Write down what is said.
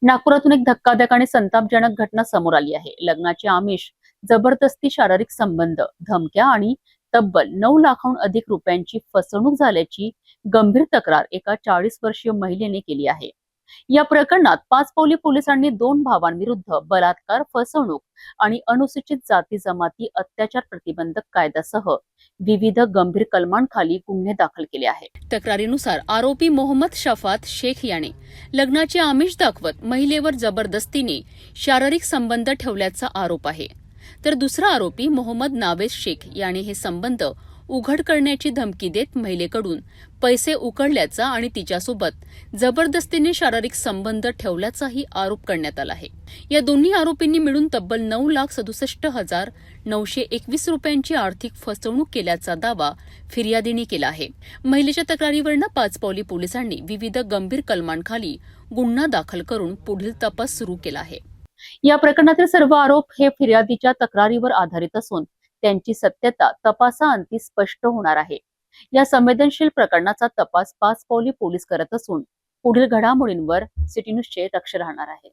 नागपुरातून एक धक्कादायक आणि संतापजनक घटना समोर आली आहे. लग्नाचे आमिष, जबरदस्ती, शारीरिक संबंध, धमक्या आणि तब्बल 9 लाखांहून अधिक रुपयांची फसवणूक झाल्याची गंभीर तक्रार एका 40 वर्षीय महिलेने केली आहे. या प्रकरणात पाचपावली पोलिसांनी 2 भावांविरुद्ध बलात्कार, फसवणूक आणि अनुसूचित जाती जमाती अत्याचार प्रतिबंधक कायद्यासह विविध गंभीर कलमांखाली गुन्हे दाखल केले आहेत. तक्रारीनुसार आरोपी मोहम्मद शफात शेख याने लग्नाचे आमिष दाखवत महिलेवर जबरदस्तीने शारीरिक संबंध ठेवल्याचा आरोप आहे. तर दुसरा आरोपी मोहम्मद नावेद शेख याने हे संबंध उघड करण्याची धमकी देत महिलेकडून पैसे उकळल्याचा आणि तिच्यासोबत जबरदस्तीने शारीरिक संबंध ठेवल्याचाही आरोप करण्यात आला आहे. या दोन्ही आरोपींनी मिळून तब्बल 9,67,921 रुपयांची आर्थिक फसवणूक केल्याचा दावा फिर्यादीने केला आहे. महिलेच्या तक्रारीवरून पाचपावली पोलिसांनी विविध गंभीर कलमांखाली गुन्हा दाखल करून पुढील तपास सुरू केला आहे. या प्रकरणातील सर्व आरोप हे फिर्यादीच्या तक्रारीवर आधारित असून त्यांची सत्यता तपासाअंती स्पष्ट होणार आहे. या संवेदनशील प्रकरणाचा तपास पाचपावली पोलीस करत असून पुढील घडामोडींवर सिटी न्यूजचे लक्ष राहणार आहे.